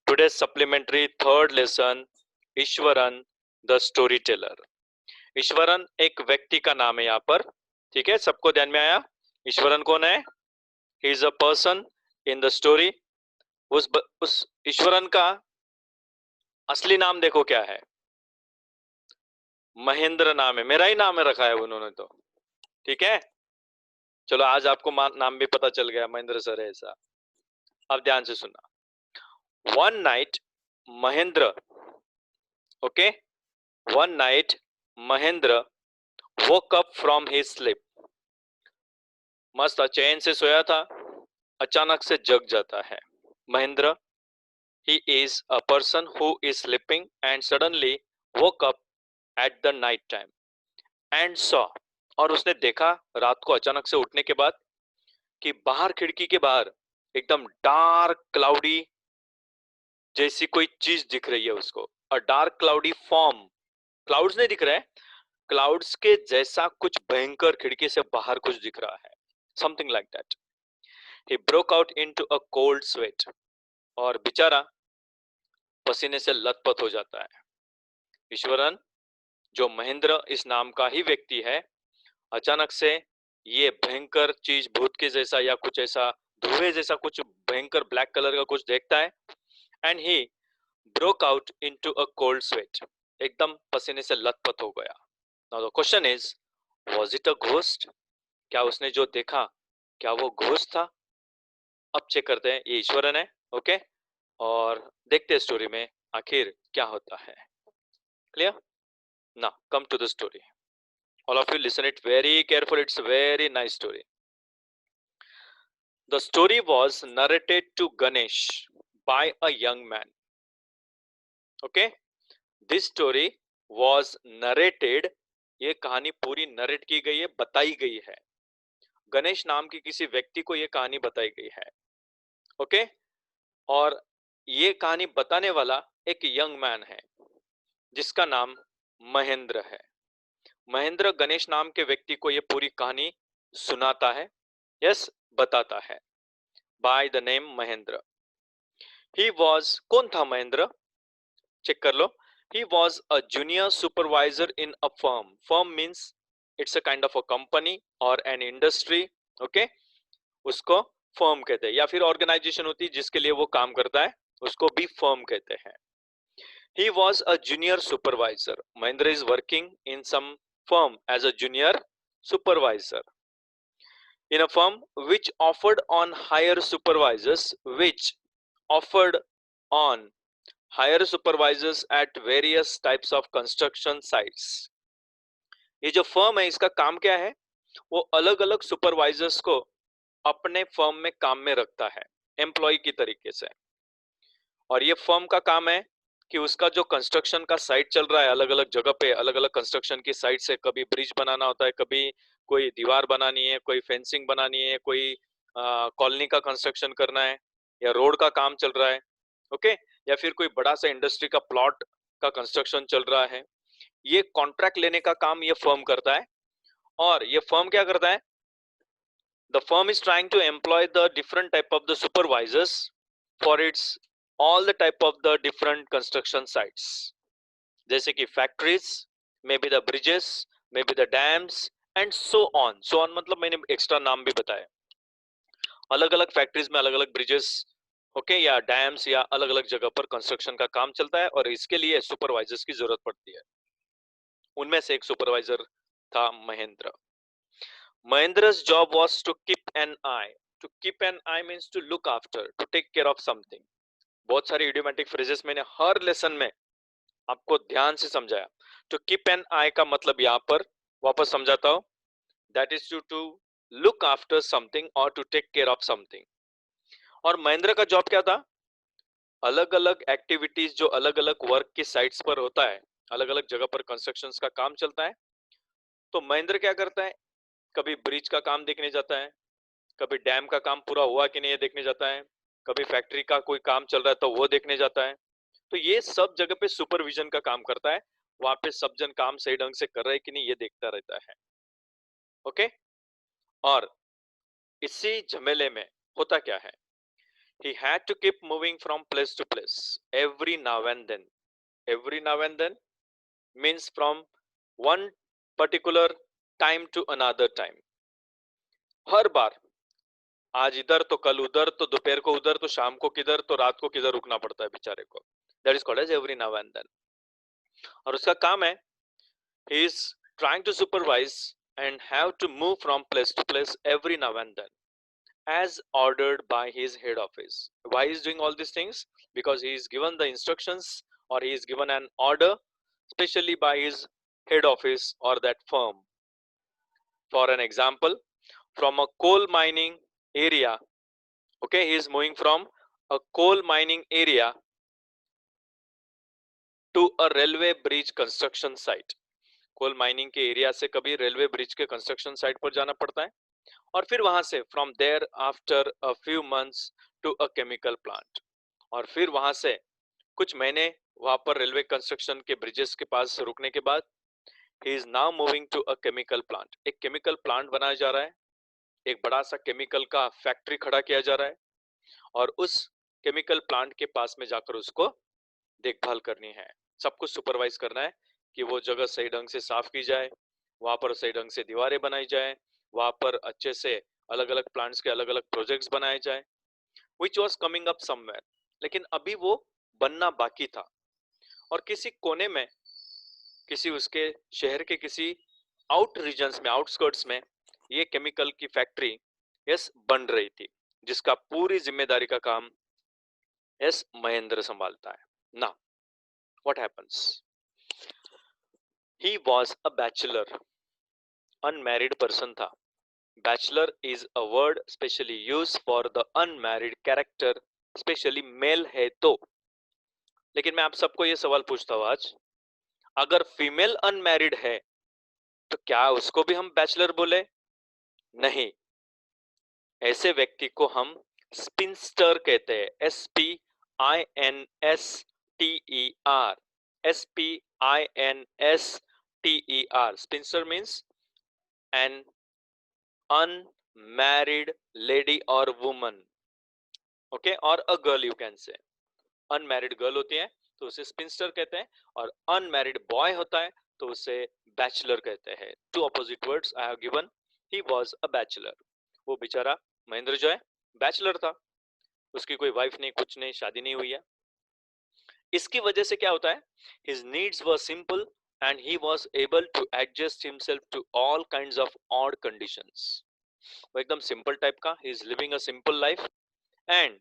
Today's supplementary third lesson, Eswaran the story teller. Eswaran एक व्यक्ति का नाम है यहाँ पर, ठीक है, सबको ध्यान में आया? ईश्वरन कौन है? He is a person in the story. उस ईश्वरन का असली नाम देखो क्या है, महेंद्र नाम है, मेरा ही नाम है रखा है उन्होंने तो, ठीक है। चलो आज आपको नाम भी पता चल गया, महेंद्र सर है ऐसा। अब ध्यान से सुनना। One night Mahendra, okay, one night Mahendra woke up from his sleep। मस्त चैन से सोया था, अचानक से जग जाता है। Mahendra, he is a person who is sleeping and suddenly woke up at the night time and saw, और उसने देखा रात को अचानक से उठने के बाद कि बाहर खिड़की के बाहर एकदम डार्क क्लाउडी जैसी कोई चीज दिख रही है उसको। अ डार्क क्लाउडी फॉर्म, क्लाउड्स नहीं दिख रहे हैं, क्लाउड्स के जैसा कुछ भयंकर खिड़की से बाहर कुछ दिख रहा है, something like that. He broke out into a cold sweat, और बेचारा पसीने से लथपथ हो जाता है। ईश्वरन, जो महेंद्र इस नाम का ही व्यक्ति है, अचानक से ये भयंकर चीज भूत के जैसा या कुछ ऐसा धुएं जैसा कुछ भयंकर ब्लैक कलर का कुछ देखता है। And he broke out into a cold sweat, एकदम पसीने से लथपथ हो गया। Now the question is, was it a ghost? क्या उसने जो देखा क्या वो घोस्ट था? अब चेक करते हैं, ये ईश्वरन है, ओके, और देखते हैं स्टोरी में आखिर क्या होता है। Clear? Now come to the story. All of you listen it very carefully. It's a very nice story. The story was narrated to Ganesh by a young man. Okay? This story was narrated. ये कहानी पूरी narrate की गई है, बताई गई है। गणेश नाम की किसी व्यक्ति को ये कहानी बताई गई है, ओके? और ये कहानी बताने वाला एक यंग मैन है जिसका नाम महेंद्र है। महेंद्र गणेश नाम के व्यक्ति को ये पूरी कहानी सुनाता है, यस, बताता है, by the name Mahendra. He was, कौन था महेंद्र? चेक कर लो। He was a junior supervisor in a firm. Firm means it's a kind of a company और एन इंडस्ट्री, ओके, उसको फर्म कहते हैं, या फिर ऑर्गेनाइजेशन होती है जिसके लिए वो काम करता है, उसको भी फर्म कहते हैं। He was a junior supervisor. Mahendra is working in some firm as a junior supervisor in a firm which offered on higher supervisors at various types of construction sites। ये जो फर्म है इसका काम क्या है? वो अलग अलग सुपरवाइजर्स को अपने फर्म में काम में रखता है एम्प्लॉय की तरीके से। और ये फर्म का काम है कि उसका जो कंस्ट्रक्शन का साइट चल रहा है अलग अलग जगह पे, अलग अलग कंस्ट्रक्शन की साइट से, कभी ब्रिज बनाना होता है, कभी कोई दीवार बनानी है, कोई फेंसिंग बनानी है, कोई कॉलोनी का कंस्ट्रक्शन करना है, या रोड का काम चल रहा है, ओके, या फिर कोई बड़ा सा इंडस्ट्री का प्लॉट का कंस्ट्रक्शन चल रहा है, ये कॉन्ट्रैक्ट लेने का काम ये फर्म करता है। और ये फर्म क्या करता है? The firm is trying to employ the different type of the supervisors for its all the type of the different construction sites, जैसे कि factories, may be the bridges, may be the dams and so on. So on मतलब मैंने extra नाम भी बताया। अलग अलग factories में अलग अलग ब्रिजेस, ओके, या डैम्स, या अलग अलग जगह पर कंस्ट्रक्शन का काम चलता है, और इसके लिए सुपरवाइजर्स की जरूरत पड़ती है। उनमें से एक सुपरवाइजर था Mahendra. Mahendra's job was to keep an eye. To keep an eye means to look after, to take care of something. बहुत सारी इडियोमेटिक फ्रेजेस मैंने हर लेसन में आपको ध्यान से समझाया। टू कीप एन आई का मतलब यहां पर वापस समझाता हूं, that is to look after something और to take care of something. और महेंद्र का जॉब क्या था? अलग अलग एक्टिविटीज जो अलग अलग वर्क की साइट्स पर होता है, अलग अलग जगह पर कंस्ट्रक्शन का काम चलता है, तो महेंद्र क्या करता है? कभी ब्रिज का काम देखने जाता है, कभी डैम का काम पूरा हुआ कि नहीं ये देखने जाता है, कभी फैक्ट्री का कोई काम चल रहा है तो वो देखने जाता है। तो ये सब जगह पे सुपरविजन का काम करता है, वहां पे सब जन काम सही ढंग से कर रहे हैं कि नहीं ये देखता रहता है, ओके। और इसी झमेले में होता क्या है, He had to keep moving from place to place every now and then. Every now and then means from one particular time to another time. हर बार, आज इधर तो कल उधर, तो दोपहर को उधर, तो शाम को किधर, तो रात को किधर रुकना पड़ता है बेचारे को. That is called as every now and then. और उसका काम है, he is trying to supervise and have to move from place to place every now and then as ordered by his head office. Why he is doing all these things? Because he is given the instructions, or he is given an order specially by his head office or that firm. For an example, from a coal mining area, okay, he is moving from a coal mining area to a railway bridge construction site. Coal mining के area से कभी railway bridge के construction site पर जाना पड़ता है, और फिर वहां से from there after a few months to a chemical plant. और फिर वहां से कुछ महीने वहां पर रेलवे कंस्ट्रक्शन के ब्रिजेस के पास रुकने के बाद he is now moving to a chemical plant. एक केमिकल प्लांट बनाया जा रहा है, एक बड़ा सा केमिकल का फैक्ट्री खड़ा किया जा रहा है, और उस केमिकल प्लांट के पास में जाकर उसको देखभाल करनी है, सब कुछ सुपरवाइज करना है कि वो जगह सही ढंग से साफ की जाए, वहां पर सही ढंग से दीवारें बनाई जाए, वहां पर अच्छे से अलग अलग प्लांट्स के अलग अलग प्रोजेक्ट्स बनाए जाए, which was coming up somewhere. लेकिन अभी वो बनना बाकी था, और किसी कोने में, किसी उसके शहर के किसी आउट रीजन्स में, आउटस्कर्ट्स में ये केमिकल की फैक्ट्री यस बन रही थी, जिसका पूरी जिम्मेदारी का काम यस महेंद्र संभालता है. ना, what happens, he was a bachelor, unmarried person था. Bachelor is a word specially use for the unmarried character, specially male है तो. लेकिन मैं आप सबको ये सवाल पूछता हूं आज, अगर फीमेल अनमैरिड है तो क्या उसको भी हम बैचलर बोले? नहीं, ऐसे व्यक्ति को हम स्पिंस्टर कहते हैं. SPINSTER, SPINSTER. Spinster means an unmarried lady or woman, okay, or a girl you can say. Unmarried girl होती है तो उसे स्पिंस्टर कहते हैं, और अनमैरिड बॉय होता है तो उसे बैचलर कहते हैं. Two opposite words I have given. He was a bachelor. वो बेचारा महेंद्र जो है बैचलर था, उसकी कोई वाइफ नहीं, कुछ नहीं, शादी नहीं हुई है. इसकी वजह से क्या होता है, his needs were simple and he was able to adjust himself to all kinds of odd conditions. वो एकदम सिंपल टाइप का, he is living a simple life, and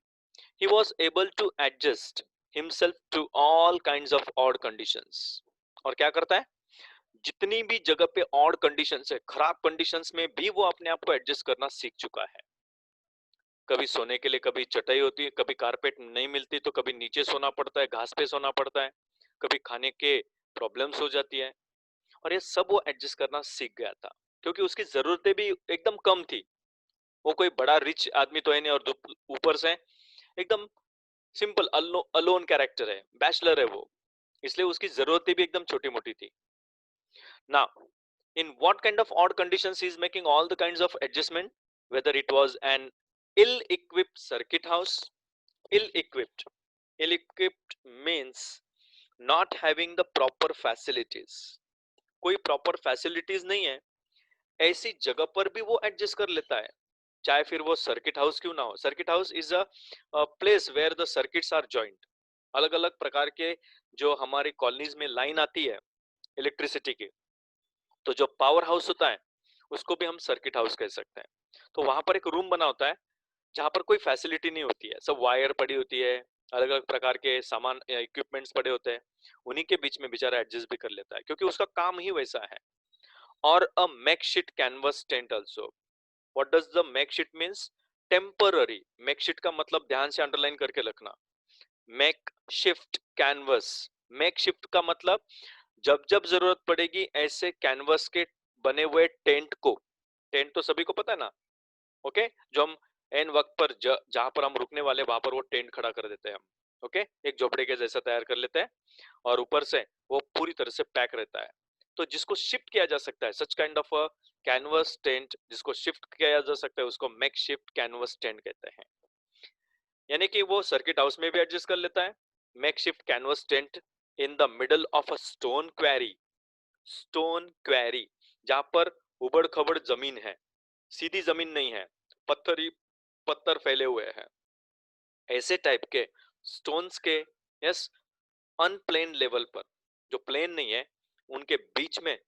he was able to adjust himself to all kinds of odd conditions. और क्या करता है, जितनी भी जगह पे ऑड कंडीशंस है, खराब कंडीशंस में भी वो अपने आप को एडजस्ट करना सीख चुका है. कभी सोने के लिए कभी चटाई होती है, कभी कारपेट नहीं मिलती तो कभी नीचे सोना पड़ता है, घास पे सोना पड़ता है, कभी खाने के प्रॉब्लम्स हो जाती है, और ये सब वो एडजस्ट करना सीख गया था, क्योंकि उसकी जरूरतें भी एकदम कम थी. वो कोई बड़ा रिच आदमी तो है नहीं, और ऊपर से एकदम सिंपल अलोन कैरेक्टर है, बैचलर है वो, इसलिए उसकी जरूरतें भी एकदम छोटी मोटी थी. Now in what kind of odd conditions he is making all the kinds of adjustment, whether it was an ill equipped circuit house. Ill equipped means not having the proper facilities. कोई proper facilities नहीं है, ऐसी जगह पर भी वो adjust कर लेता है, चाहे फिर वो सर्किट हाउस क्यों ना हो. Circuit house is a place where the circuits are joint. अलग अलग प्रकार के जो हमारी कॉलोनीज में लाइन आती है इलेक्ट्रिसिटी की, तो जो पावर हाउस होता है उसको भी हम सर्किट हाउस कह सकते हैं. तो वहां पर एक रूम बना होता है जहां पर कोई फैसिलिटी नहीं होती है, सब वायर पड़ी होती है, अलग अलग प्रकार के सामान इक्विपमेंट्स पड़े होते हैं, उन्हीं के बीच में बेचारा एडजस्ट भी कर लेता है, क्योंकि उसका काम ही वैसा है. और a makeshift canvas tent also. What does the makeshift means? Temporary. Makeshift का मतलब ध्यान से अंडरलाइन करके रखना. Makeshift canvas. Makeshift का मतलब जब जब जरूरत पड़ेगी ऐसे कैनवस के बने हुए टेंट को, टेंट तो सभी को पता है ना, ओके, जो हम एन वक्त पर जहां पर हम रुकने वाले वहां पर वो टेंट खड़ा कर देते हैं हम, ओके, एक झोपड़े के जैसा तैयार कर लेते हैं, और ऊपर से वो पूरी तरह से पैक रहता है, तो जिसको शिफ्ट किया जा सकता है, सच kind of a canvas tent जिसको शिफ्ट किया जा सकता है, उसको मेक शिफ्ट कैनवस टेंट कहते हैं. यानी कि वो सर्किट हाउस में भी एडजस्ट कर लेता है। Makeshift canvas tent in the middle of a stone query, जहां पर उबड़ खबड़ जमीन है, सीधी जमीन नहीं है, पत्थर ही पत्थर फैले हुए हैं, ऐसे टाइप के स्टोन्स के, यस, अनप्लेन लेवल पर, जो प्लेन नहीं है उनके बीच में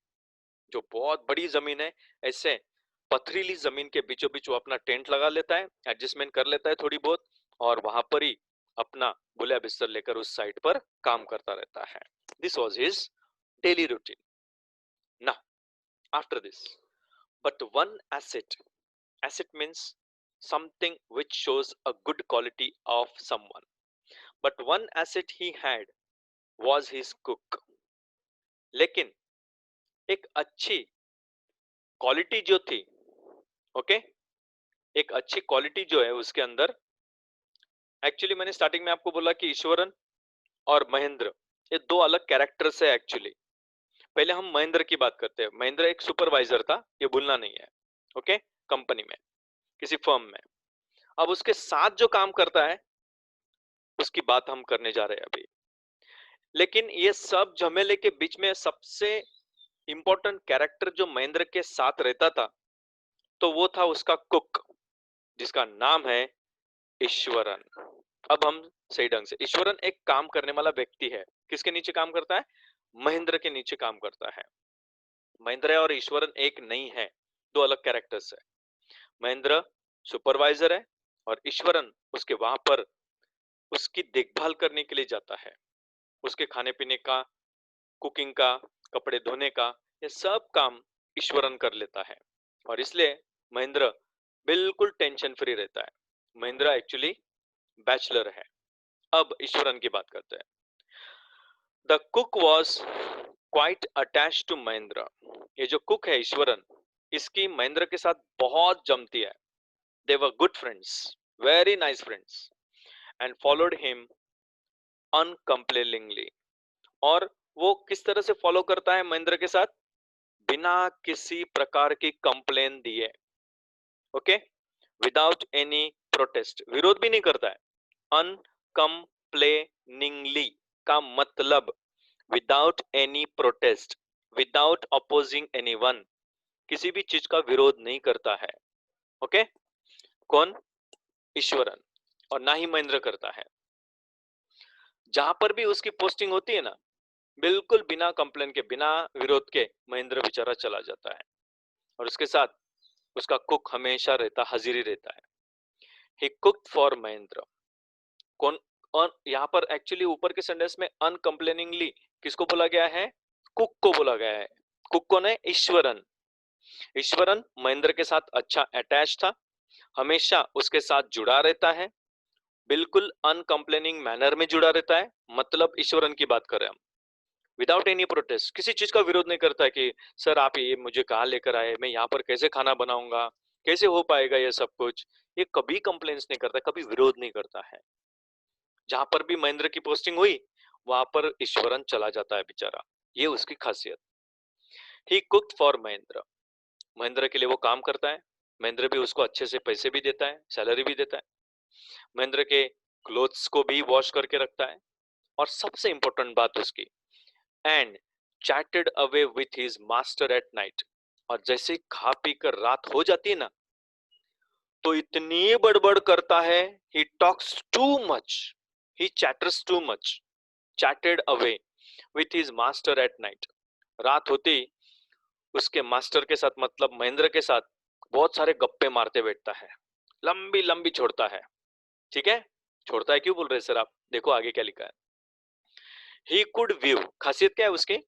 जो बहुत बड़ी जमीन है, ऐसे पथरीली जमीन के बीचों बीच वो अपना टेंट लगा लेता है, एडजस्टमेंट कर लेता है थोड़ी बहुत, और वहां पर ही अपना बुला बिस्तर लेकर उस साइट पर काम करता रहता है। This was his daily routine. ना after this, but one asset means something which shows a good quality of someone, but one asset he had was his cook। लेकिन एक अच्छी क्वालिटी जो थी, ओके, एक अच्छी क्वालिटी जो है उसके अंदर, एक्चुअली मैंने स्टार्टिंग में आपको बोला कि ईश्वरन और महेंद्र ये दो अलग कैरेक्टर्स है एक्चुअली। पहले हम महेंद्र की बात करते हैं। महेंद्र एक सुपरवाइजर था, ये भूलना नहीं है, ओके, कंपनी में, किसी फर्म में। अब उसके साथ जो काम करता है उसकी बात हम करने जा रहे हैं अभी। लेकिन ये सब झमेले के बीच में सबसे इंपॉर्टेंट कैरेक्टर जो महेंद्र के साथ रहता था, तो वो था उसका कुक, जिसका नाम है ईश्वरन। अब हम सही ढंग से, ईश्वरन एक काम करने वाला व्यक्ति है। किसके नीचे काम करता है? महेंद्र के नीचे काम करता है। महेंद्र और ईश्वरन एक नहीं है, दो अलग कैरेक्टर्स है। महेंद्र सुपरवाइजर है और ईश्वरन उसके वहां पर उसकी देखभाल करने के लिए जाता है, उसके खाने पीने का, कुकिंग का, कपड़े धोने का, ये सब काम ईश्वरन कर लेता है। और इसलिए महेंद्र बिल्कुल टेंशन फ्री रहता है। महेंद्र एक्चुअली बैचलर है। अब ईश्वरन की बात करते हैं। The cook was quite attach to Mahendra. ये जो कुक है ईश्वरन, इसकी महेंद्र के साथ बहुत जमती है। They were good friends, very nice friends, and followed him uncomplainingly. और वो किस तरह से फॉलो करता है महेंद्र के साथ? बिना किसी प्रकार की कंप्लेन दिए, ओके, विदाउट एनी प्रोटेस्ट, विरोध भी नहीं करता है। अनकंप्लेनिंगली का मतलब without any protest, without opposing anyone, किसी भी चीज का विरोध नहीं करता है, ओके। कौन? ईश्वरन। और ना ही महेंद्र करता है। जहां पर भी उसकी पोस्टिंग होती है ना, बिल्कुल बिना कंप्लेन के, बिना विरोध के महेंद्र बेचारा चला जाता है। और उसके साथ उसका कुक हमेशा रहता, हाजिरी रहता है। ही कुक्ड फॉर महेंद्र। कौन? और यहाँ पर एक्चुअली ऊपर के सेंटेंस में अनकंप्लेनिंगली किसको बोला गया है? कुक को बोला गया है। कुक कौन है? ईश्वरन। ईश्वरन महेंद्र के साथ अच्छा अटैच था, हमेशा उसके साथ जुड़ा रहता है, बिल्कुल अनकंप्लेनिंग मैनर में जुड़ा रहता है। मतलब ईश्वरन की बात कर रहे हैं हम। विदाउट एनी प्रोटेस्ट, किसी चीज का विरोध नहीं करता है कि सर आप ये मुझे कहाँ लेकर आए, मैं यहाँ पर कैसे खाना बनाऊंगा, कैसे हो पाएगा ये सब कुछ, ये कभी कंप्लेंट्स नहीं करता, कभी विरोध नहीं करता है। जहां पर भी महेंद्र की पोस्टिंग हुई वहां पर ईश्वरन चला जाता है बेचारा, ये उसकी खासियत। ही कुक्ड फॉर महेंद्र। महेंद्र के लिए वो काम करता है, महेंद्र भी उसको अच्छे से पैसे भी देता है, सैलरी भी देता है, महेंद्र के क्लोथ्स को भी वॉश करके रखता है, और सबसे इंपॉर्टेंट बात उसकी, and chatted away with his master at night. और जैसे ही खा पी कर रात हो जाती है ना, तो इतनी बड़बड़ करता है, he talks too much, he chatters too much, chatted away with his master at night. रात होती उसके मास्टर के साथ, मतलब महेंद्र के साथ, बहुत सारे गप्पे मारते बैठता है, लंबी लंबी छोड़ता है। ठीक है, छोड़ता है क्यों बोल रहे सर आप? देखो आगे क्या लिखा है। ही कुड व्यू, खासियत क्या है उसकी?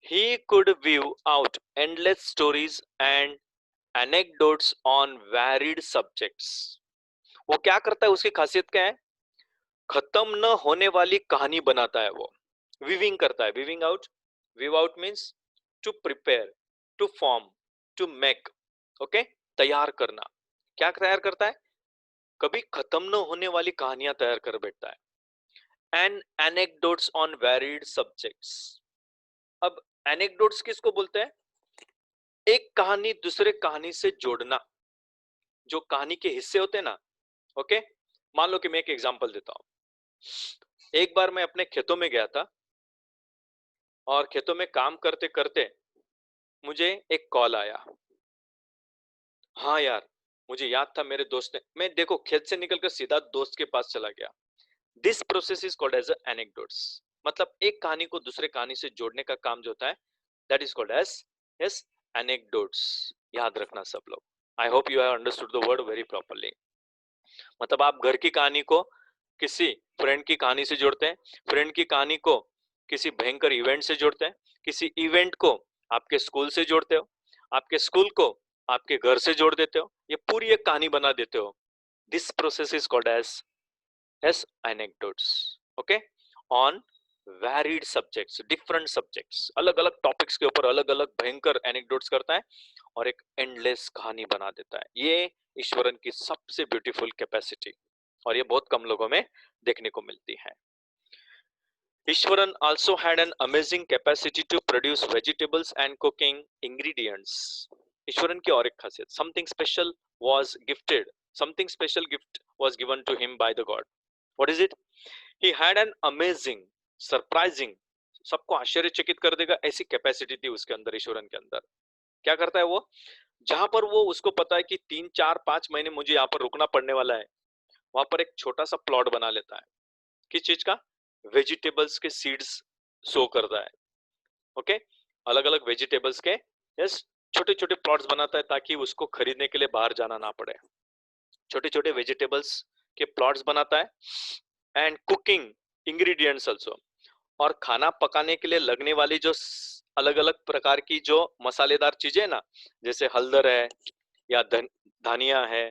He could view out endless stories and anecdotes on varied subjects. वो क्या करता है, उसकी खासियत क्या है? खत्म न होने वाली कहानी बनाता है वो। विविंग करता है, weaving out, weave out means to prepare, to form, to make, okay, तैयार करना। क्या तैयार करता है? कभी खत्म न होने वाली कहानियां तैयार कर बैठता है। And anecdotes on varied subjects. अब एनेक्डोट्स किसको बोलते हैं? एक कहानी दूसरे कहानी से जोड़ना, जो कहानी के हिस्से होते हैं ना, ओके, मान लो कि मैं एक एग्जांपल देता हूं। एक बार मैं अपने खेतों में गया था और खेतों में काम करते करते मुझे एक कॉल आया। हाँ यार, मुझे याद था मेरे दोस्त ने, मैं देखो खेत से निकलकर सीधा दोस्त के पास चला गया। This process is called as anecdotes. मतलब एक कहानी को दूसरे कहानी से जोड़ने का काम जो होता है, that is called as yes anecdotes. याद रखना सब लोग। I hope you have understood the word very properly. मतलब आप घर की कहानी को किसी फ्रेंड की कहानी से जोड़ते हैं, फ्रेंड की कहानी को किसी भयंकर इवेंट से जोड़ते हैं, किसी इवेंट को आपके स्कूल से जोड़ते हो, आपके स्कूल को आपके घर से जोड़ देते हो, ये पूरी एक कहानी बना देते हो। This process is called as anecdotes. Okay, on varied subjects, different subjects, अलग अलग टॉपिक्स के ऊपर अलग अलग भयंकर एनेक्डोट्स करता है और एक एंडलेस कहानी बना देता है। ये ईश्वरन की सबसे ब्यूटीफुल कैपेसिटी, और ये बहुत कम लोगों में देखने को मिलती है। Ishwaran also had an amazing capacity to produce vegetables and cooking ingredients. Eswaran की और एक खासियत, something special gift was given to him by the God. What is it? He had an amazing, surprising, सबको आश्चर्यचकित कर देगा ऐसी कैपेसिटी थी उसके अंदर, ईश्वरन के अंदर। क्या करता है वो? जहां पर वो उसको पता है कि 3 4 5 महीने मुझे यहाँ पर रुकना पड़ने वाला है, वहां पर एक छोटा सा प्लॉट बना लेता है। किस चीज का? वेजिटेबल्स के सीड्स सो करता है। ओके, अलग अलग वेजिटेबल्स के यस छोटे छोटे प्लॉट्स बनाता है ताकि उसको खरीदने के लिए बाहर जाना ना पड़े। छोटे छोटे वेजिटेबल्स के प्लॉट्स बनाता है एंड कुकिंग इंग्रेडिएंट्स आल्सो, और खाना पकाने के लिए लगने वाली जो अलग अलग प्रकार की जो मसालेदार चीजें है ना, जैसे हल्दर है या धनिया है,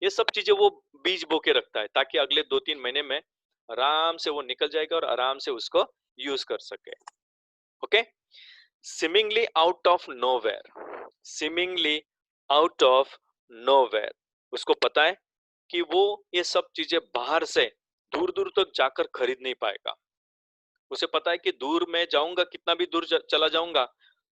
ये सब चीजें वो बीज बो के रखता है ताकि अगले 2 3 महीने में आराम से वो निकल जाएगा और आराम से उसको यूज कर सके। Okay, seemingly out of nowhere, seemingly out of nowhere, उसको पता है कि वो ये सब चीजें बाहर से दूर दूर तक जाकर खरीद नहीं पाएगा। उसे पता है कि दूर मैं जाऊंगा, कितना भी दूर चला जाऊंगा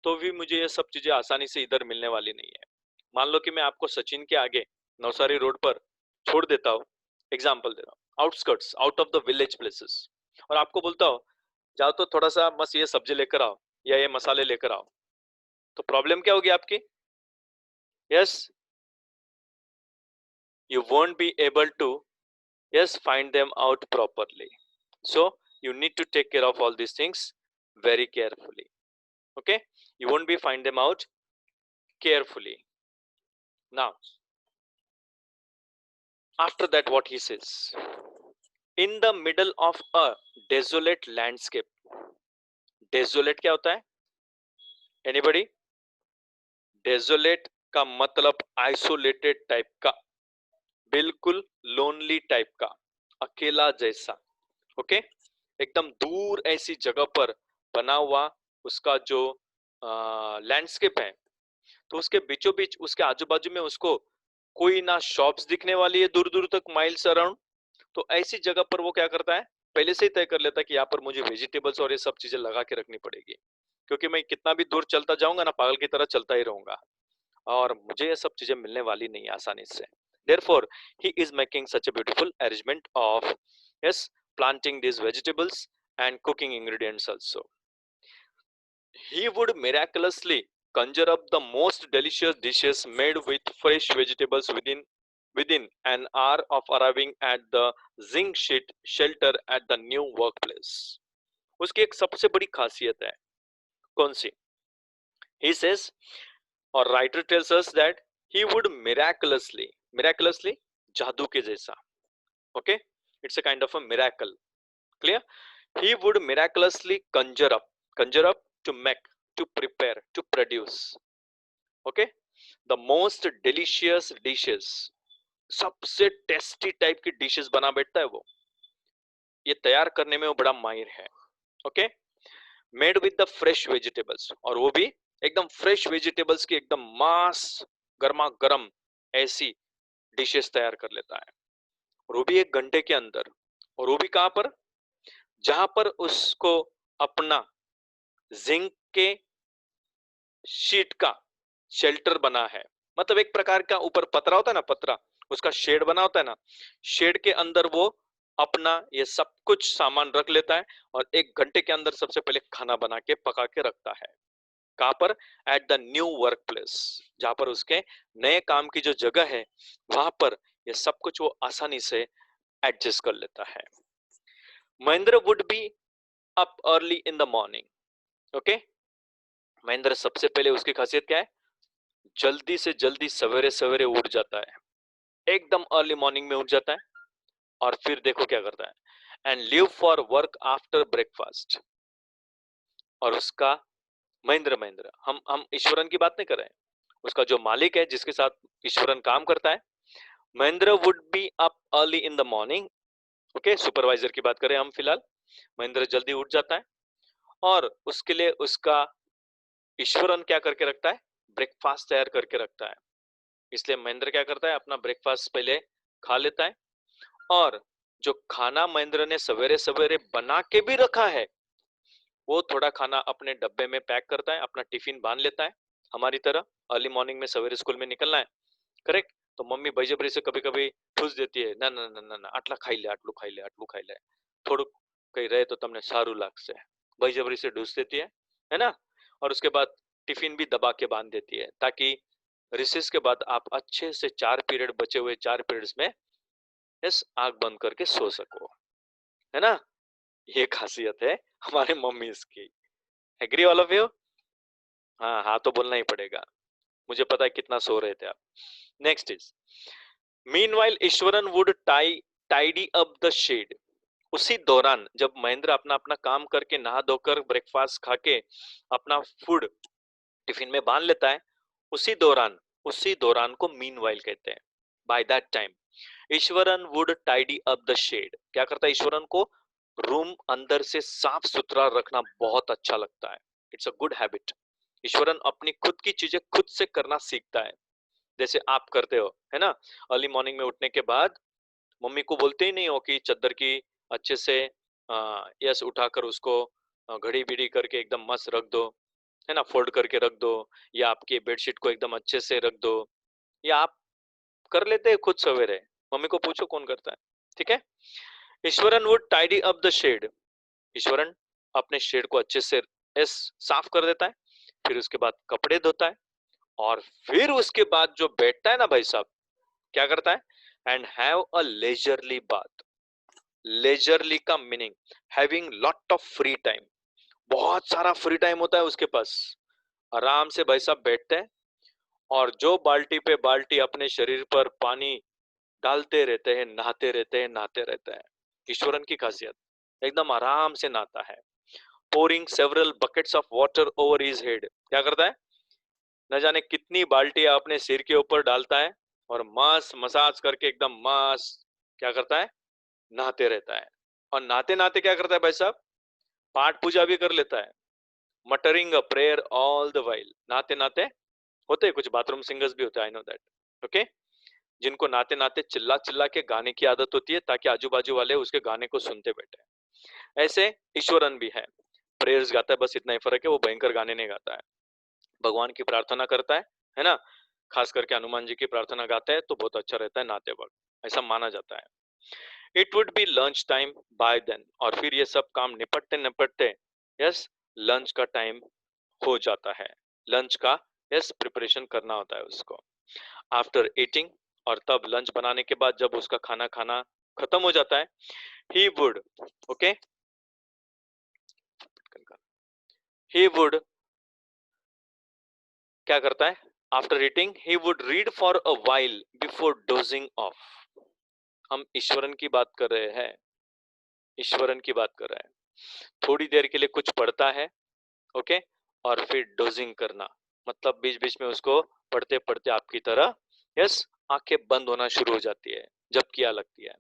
तो भी मुझे ये सब चीजें आसानी से इधर मिलने वाली नहीं है। मान लो कि मैं आपको सचिन के आगे नवसारी रोड पर छोड़ देता हूँ, एग्जाम्पल दे रहा हूँ, outskirts, out of the village places, और आपको बोलता हूँ जाओ तो थोड़ा सा बस ये सब्जी लेकर आओ या ये मसाले लेकर आओ, तो प्रॉब्लम क्या होगी आपकी? Yes, you won't be able to yes find them out properly. So you need to take care of all these things very carefully. Okay, you won't be find them out carefully. Now after that what he says, in the middle of a desolate landscape. Desolate क्या होता है? Anybody? Desolate का मतलब isolated type का, बिल्कुल lonely type का, अकेला जैसा। ओके, एकदम दूर ऐसी जगह पर बना हुआ उसका जो लैंडस्केप है, तो उसके बीचों बीच उसके आजू बाजू में उसको कोई ना शॉप्स दिखने वाली है दूर दूर तक, माइल्स अराउंड। तो ऐसी जगह पर वो क्या करता है, पहले से ही तय कर लेता है कि यहाँ पर मुझे वेजिटेबल्स और ये सब चीजें लगा के रखनी पड़ेगी, क्योंकि मैं कितना भी दूर चलता जाऊंगा ना, पागल की तरह चलता ही रहूंगा और मुझे ये सब चीजें मिलने वाली नहीं है आसानी से। Therefore, he is making such a beautiful arrangement of yes planting these vegetables and cooking ingredients also. He would miraculously conjure up the most delicious dishes made with fresh vegetables within an hour of arriving at the zinc sheet shelter at the new workplace. उसकी एक सबसे बड़ी खासियत है, कौन सी? He says, or writer tells us that he would miraculously जादू के जैसा, okay, it's a kind of a miracle, clear? He would miraculously conjure up to make, to prepare, to produce, okay, the most delicious dishes, सबसे tasty type की dishes बना बैठता है वो, ये तैयार करने में वो बड़ा माहिर है। Okay, made with the fresh vegetables, और वो भी एकदम फ्रेश वेजिटेबल्स की एकदम मास गर्मा गर्म ऐसी डिशेस तैयार कर लेता है, और वो भी 1 घंटे के अंदर। और वो भी कहां पर? जहां पर उसको अपना जिंक के शीट का शेल्टर बना है, मतलब एक प्रकार का ऊपर पतरा होता है ना, पतरा, उसका शेड बना होता है ना, शेड के अंदर वो अपना ये सब कुछ सामान रख लेता है और 1 घंटे के अंदर सबसे पहले खाना बना के पका के रखता है। कहां पर? At the new work place, जहां पर उसके नए काम की जो जगह है वहां पर ये सब कुछ वो आसानी से एडजस्ट कर लेता है। Mahendra would be up early in the morning. Okay, Mahendra सबसे पहले उसकी खासियत क्या है? जल्दी से जल्दी सवेरे सवेरे उठ जाता है, एकदम अर्ली मॉर्निंग में उठ जाता है और फिर देखो क्या करता है, and leave for work after breakfast. और उसका महेंद्र महेंद्र हम ईश्वरन की बात नहीं कर रहे हैं, उसका जो मालिक है जिसके साथ ईश्वरन काम करता है, Mahendra would be up early in the morning. Okay, supervisor की बात करें हम फिलहाल, महेंद्र जल्दी उठ जाता है और उसके लिए उसका ईश्वरन क्या करके रखता है? ब्रेकफास्ट तैयार करके रखता है। इसलिए महेंद्र क्या करता है? अपना ब्रेकफास्ट पहले खा लेता है और जो खाना महेंद्र ने सवेरे सवेरे बना के भी रखा है वो थोड़ा खाना अपने डब्बे में पैक करता है, अपना टिफिन बांध लेता है। हमारी तरह अर्ली मॉर्निंग में सवेरे स्कूल में निकलना है, करेक्ट? तो मम्मी बजबरी से कभी कभी ठूस देती है, ना ना ना ना ना आटला खाई ले, आटलू खाई ले, आटलू खाई ले, थोड़ू कहीं रहे तो तमने सारू लागसे, बजबरी से ढूस देती है ना? और उसके बाद टिफिन भी दबा के बांध देती है ताकि रिसेस के बाद आप अच्छे से 4 पीरियड बचे हुए 4 पीरियड्स में यस आंख बंद करके सो सको, है ना? ये खासियत है हमारे मम्मी की। Agree all of you? हाँ हाँ तो बोलना ही पड़ेगा, मुझे पता है कितना सो रहे थे आप। Next is meanwhile Ishwaran would tidy up the shed. उसी दौरान जब महेंद्र अपना अपना काम करके नहा धोकर ब्रेकफास्ट खा के अपना फूड टिफिन में बांध लेता है, उसी दौरान को मीनवाइल कहते हैं। By that time Ishwaran would tidy up the shed. क्या करता है ईश्वरन को? रूम अंदर से साफ सुथरा रखना बहुत अच्छा लगता है, it's a good habit. Eswaran अपनी खुद की चीजें खुद से करना सीखता है, जैसे आप करते हो, है ना? अर्ली मॉर्निंग में उठने के बाद मम्मी को बोलते ही नहीं हो कि चद्दर की अच्छे से यस उठाकर उसको घड़ी बिड़ी करके एकदम मस्त रख दो, है ना? फोल्ड करके रख दो, या आपके बेडशीट को एकदम अच्छे से रख दो, या आप कर लेते हैं खुद सवेरे? मम्मी को पूछो कौन करता है, ठीक है? Ishwaran would tidy up the shed. Ishwaran अपने शेड को अच्छे से यस साफ कर देता है, फिर उसके बाद कपड़े धोता है और फिर उसके बाद जो बैठता है ना भाई साहब, क्या करता है? एंड हैव अ लेजरली बात। लेजरली का meaning having lot of free time, बहुत सारा फ्री टाइम होता है उसके पास। आराम से भाई साहब बैठते हैं और जो बाल्टी पे बाल्टी अपने शरीर पर पानी डालते रहते हैं, नहाते रहते हैं, नहाते रहते हैं। ईश्वरन की खासियत एकदम आराम से नहाता है। Pouring several buckets of water over his head. क्या करता है? न जाने कितनी बाल्टियां अपने सिर के ऊपर डालता है और मस्त मसाज करके एकदम मस्त क्या करता है? नहाते रहता है। और नहाते नहाते क्या करता है भाई साहब? पाठ पूजा भी कर लेता है, muttering a prayer all the while. नहाते नहाते होते हैं कुछ बाथरूम सिंगर्स भी होते हैं, आई नो दैट, ओके, जिनको नहाते नहाते चिल्ला चिल्ला के गाने की आदत होती है ताकि आजू बाजू वाले उसके गाने को सुनते बैठे। ऐसे ईश्वरन भी है, प्रेयर्स गाता है, बस इतना ही फर्क है वो भयंकर गाने नहीं गाता है, भगवान की प्रार्थना करता है ना? खास करके हनुमान जी की प्रार्थना गाता है तो बहुत अच्छा रहता है नहाते वक्त, ऐसा माना जाता है। It would be lunch time by then. और फिर ये सब काम निपटते निपटते यस लंच का टाइम हो जाता है। लंच का यस प्रिपरेशन करना होता है उसको। आफ्टर ईटिंग, और तब लंच बनाने के बाद जब उसका खाना खाना खत्म हो जाता है, he would okay he would क्या करता है? After eating he would read for a while before dosing of. हम ईश्वरन की बात कर रहे हैं, ईश्वरन की बात कर रहे हैं। थोड़ी देर के लिए कुछ पढ़ता है, ओके, और फिर डोजिंग करना मतलब बीच बीच में उसको पढ़ते पढ़ते आपकी तरह यस आंखें बंद होना शुरू हो जाती है, झपकियां लगती है।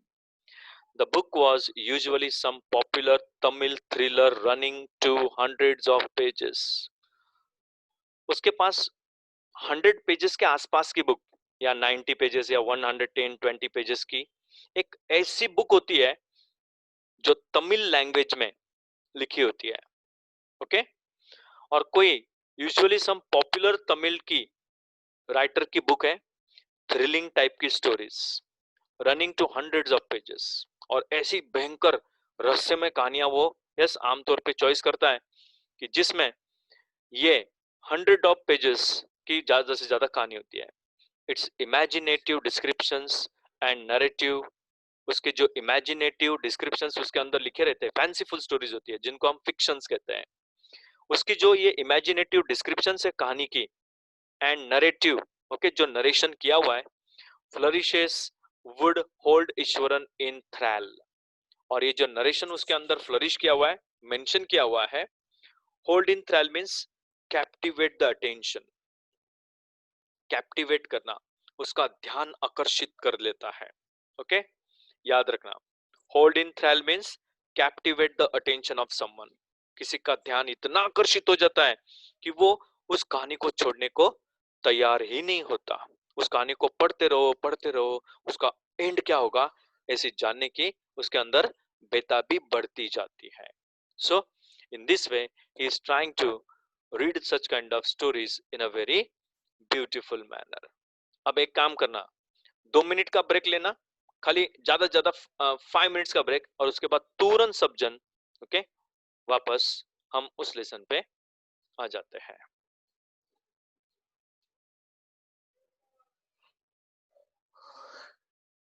The book was usually some popular Tamil thriller running to hundreds of pages. उसके पास 100 पेजेस के आसपास की बुक, या 90 पेजेस, या 110-20 पेजेस की एक ऐसी बुक होती है जो तमिल लैंग्वेज में लिखी होती है, ओके। और कोई यूजुअली सम पॉपुलर तमिल की राइटर की बुक है थ्रिलिंग टाइप की stories running to hundreds of pages, और ऐसी भयंकर रहस्यमय कहानियां वो यस आमतौर पे चॉइस करता है कि जिसमें ये 100 ऑफ पेजेस की ज्यादा से ज्यादा कहानी होती है। It's imaginative descriptions and narrative, उसके जो इमेजिनेटिव डिस्क्रिप्शंस उसके अंदर लिखे रहते हैं, फैंसीफुल स्टोरीज होती है जिनको हम फिक्शंस कहते हैं, उसकी जो ये इमेजिनेटिव डिस्क्रिप्शन है कहानी की एंड नरेटिव, ओके, जो नरेशन किया हुआ है, फ्लरिशेस वुड होल्ड ईश्वरन इन थ्रैल, और ये जो नरेशन उसके अंदर फ्लरिश किया हुआ है, मेंशन किया हुआ है, hold in thrall means captivate the attention, captivate करना, उसका ध्यान आकर्षित कर लेता है। ओके, याद रखना, hold in thrall means captivate the attention of someone, किसी का ध्यान इतना आकर्षित हो जाता है कि वो उस कहानी को छोड़ने को तैयार ही नहीं होता, उस कहानी को पढ़ते रहो, उसका एंड क्या होगा ऐसे जानने की उसके अंदर बेताबी बढ़ती जाती है। So in this way he is trying to read such kind of stories in a very beautiful manner. अब एक काम करना, 2 मिनट का ब्रेक लेना, खाली ज्यादा से ज्यादा 5 मिनट्स का ब्रेक, और उसके बाद तुरंत सब जन ओके वापस हम उस लेसन पे आ जाते हैं।